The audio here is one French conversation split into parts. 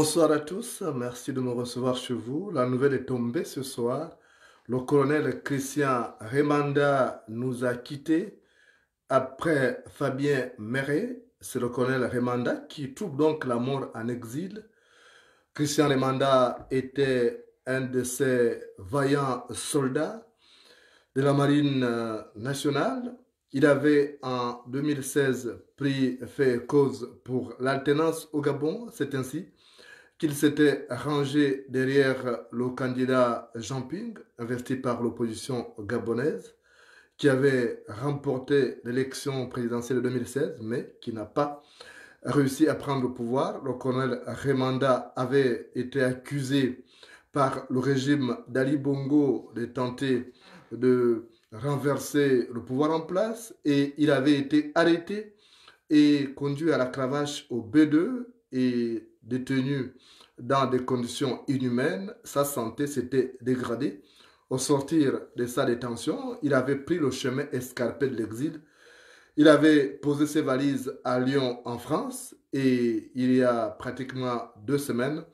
Bonsoir à tous, merci de me recevoir chez vous. La nouvelle est tombée ce soir. Le colonel Christian Remanda nous a quittés après Fabien Méret. C'est le colonel Remanda qui trouve donc la mort en exil. Christian Remanda était un de ces vaillants soldats de la marine nationale. Il avait en 2016 fait cause pour l'alternance au Gabon. C'est ainsi qu'il s'était rangé derrière le candidat Jean Ping, investi par l'opposition gabonaise, qui avait remporté l'élection présidentielle de 2016, mais qui n'a pas réussi à prendre le pouvoir. Le colonel Remanda avait été accusé par le régime d'Ali Bongo de tenter de renverser le pouvoir en place et il avait été arrêté et conduit à la cravache au B2 et détenu dans des conditions inhumaines. Sa santé s'était dégradée. Au sortir de sa détention, il avait pris le chemin escarpé de l'exil. Il avait posé ses valises à Lyon en France et il y a pratiquement 2 semaines,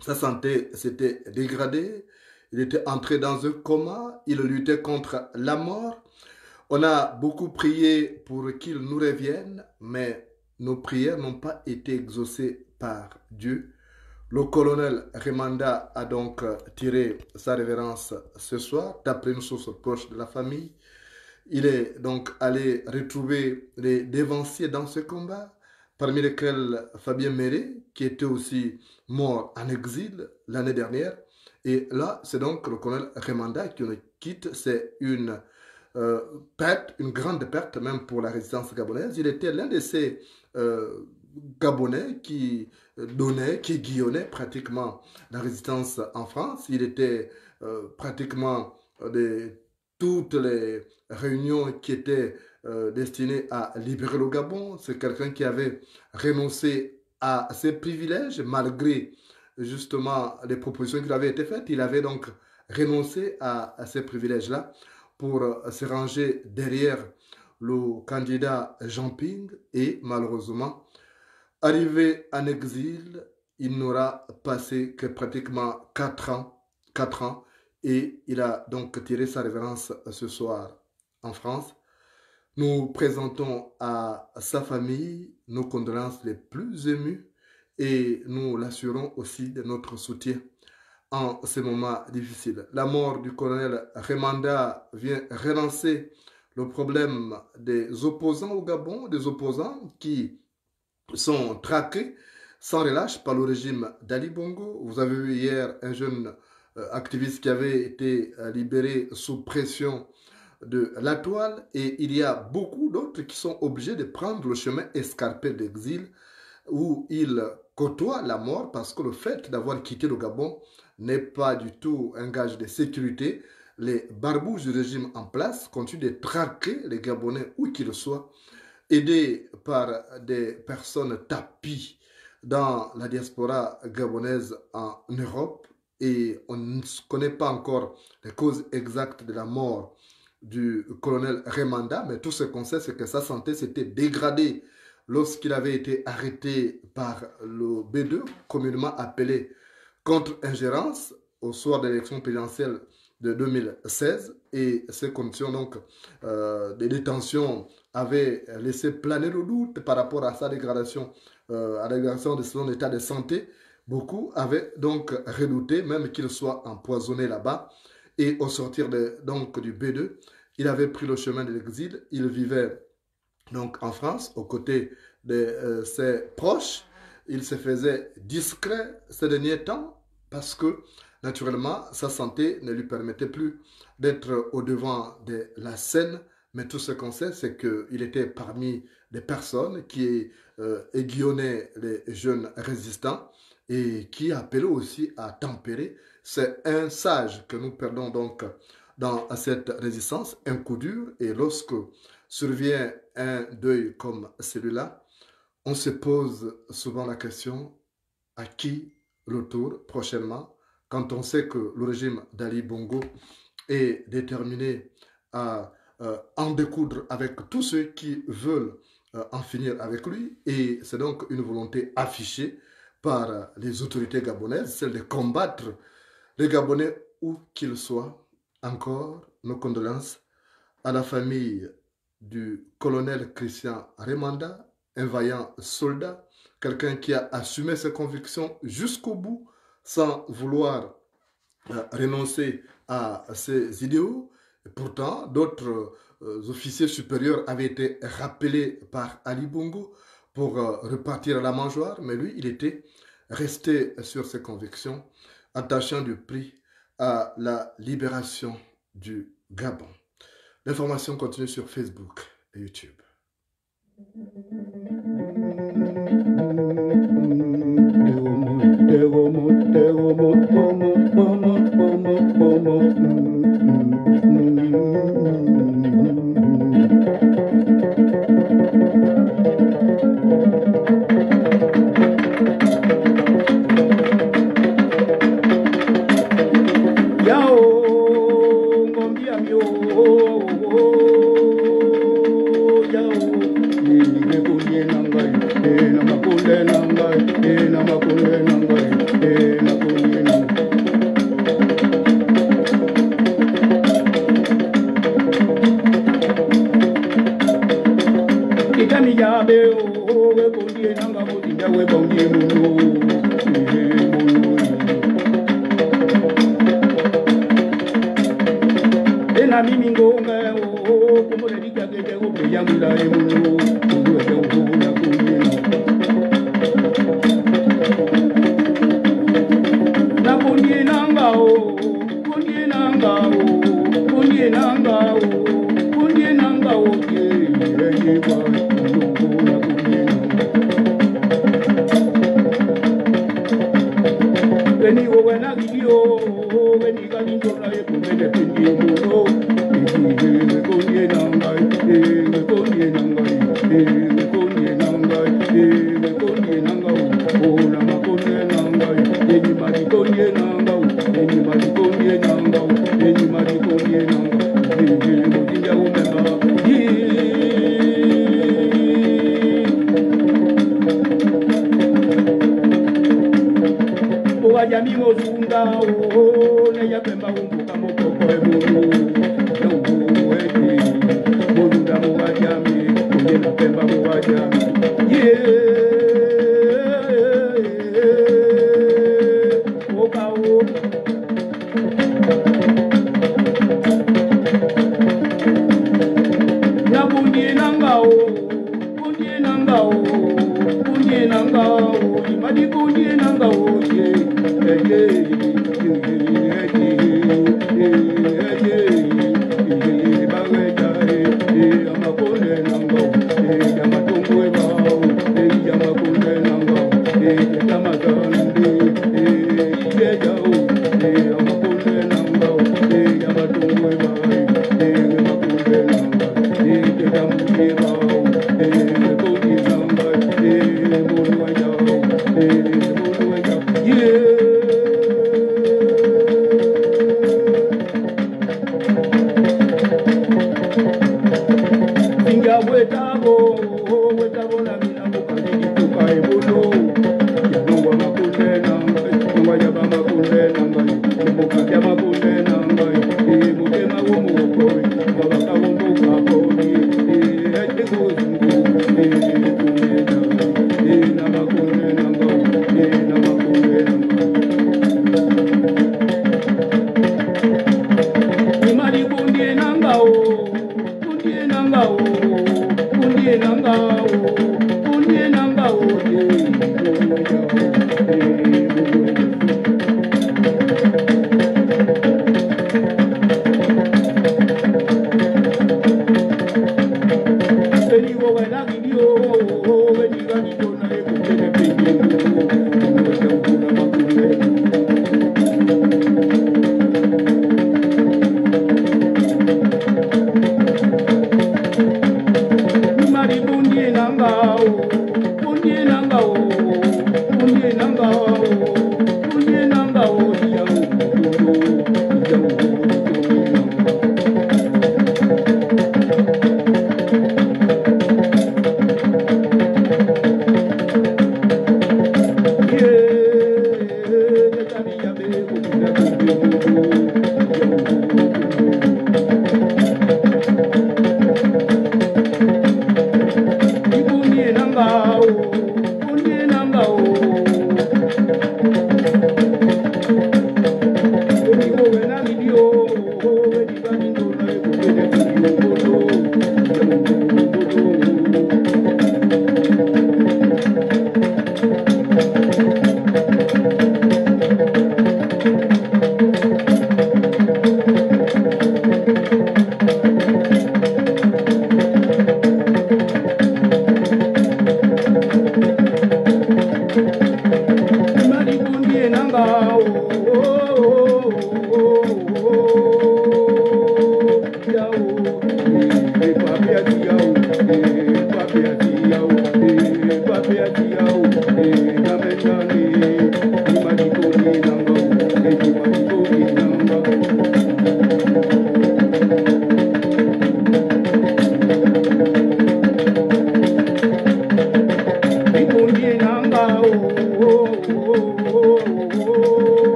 sa santé s'était dégradée. Il était entré dans un coma. Il luttait contre la mort. On a beaucoup prié pour qu'il nous revienne, mais nos prières n'ont pas été exaucées par Dieu. Le colonel Remanda a donc tiré sa révérence ce soir, d'après une source proche de la famille. Il est donc allé retrouver les dévanciers dans ce combat, parmi lesquels Fabien Méré, qui était aussi mort en exil l'année dernière. Et là, c'est donc le colonel Remanda qui nous quitte. C'est une perte, une grande perte même pour la résistance gabonaise. Il était l'un de ces Gabonais qui donnait, qui guillonnait pratiquement la résistance en France. Il était pratiquement de toutes les réunions qui étaient destinées à libérer le Gabon. C'est quelqu'un qui avait renoncé à ses privilèges malgré justement les propositions qui lui avaient été faites. Il avait donc renoncé à ces privilèges-là pour se ranger derrière le candidat Jean Ping et malheureusement, arrivé en exil, il n'aura passé que pratiquement 4 ans et il a donc tiré sa révérence ce soir en France. Nous présentons à sa famille nos condoléances les plus émues et nous l'assurons aussi de notre soutien en ces moments difficiles. La mort du colonel Remanda vient relancer le problème des opposants au Gabon, des opposants qui sont traqués sans relâche par le régime d'Ali Bongo. Vous avez vu hier un jeune activiste qui avait été libéré sous pression de la toile et il y a beaucoup d'autres qui sont obligés de prendre le chemin escarpé d'exil où ils côtoient la mort parce que le fait d'avoir quitté le Gabon n'est pas du tout un gage de sécurité. Les barbouches du régime en place continuent de traquer les Gabonais où qu'ils soient, aidés par des personnes tapies dans la diaspora gabonaise en Europe. Et on ne connaît pas encore les causes exactes de la mort du colonel Remanda, mais tout ce qu'on sait, c'est que sa santé s'était dégradée lorsqu'il avait été arrêté par le B2, communément appelé contre-ingérence, au soir de l'élection présidentielle de 2016. Et ces conditions donc, de détention avaient laissé planer le doute par rapport à sa dégradation, à la dégradation de son état de santé. Beaucoup avaient donc redouté même qu'il soit empoisonné là-bas. Et au sortir donc du B2, il avait pris le chemin de l'exil. Il vivait donc en France, aux côtés de ses proches. Il se faisait discret ces derniers temps parce que, naturellement, sa santé ne lui permettait plus d'être au devant de la scène. Mais tout ce qu'on sait, c'est qu'il était parmi des personnes qui aiguillonnaient les jeunes résistants et qui appelaient aussi à tempérer. C'est un sage que nous perdons donc dans cette résistance, un coup dur. Et lorsque survient un deuil comme celui-là, on se pose souvent la question à qui le tour prochainement, quand on sait que le régime d'Ali Bongo est déterminé à en découdre avec tous ceux qui veulent en finir avec lui. Et c'est donc une volonté affichée par les autorités gabonaises, celle de combattre les Gabonais où qu'ils soient. Encore nos condoléances à la famille du colonel Christian Remanda, un vaillant soldat, quelqu'un qui a assumé ses convictions jusqu'au bout sans vouloir renoncer à ses idéaux. Et pourtant, d'autres officiers supérieurs avaient été rappelés par Ali Bongo pour repartir à la mangeoire, mais lui, il était resté sur ses convictions, attachant du prix à la libération du Gabon. L'information continue sur Facebook et YouTube. Nanga,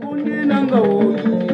Kundi nanga o,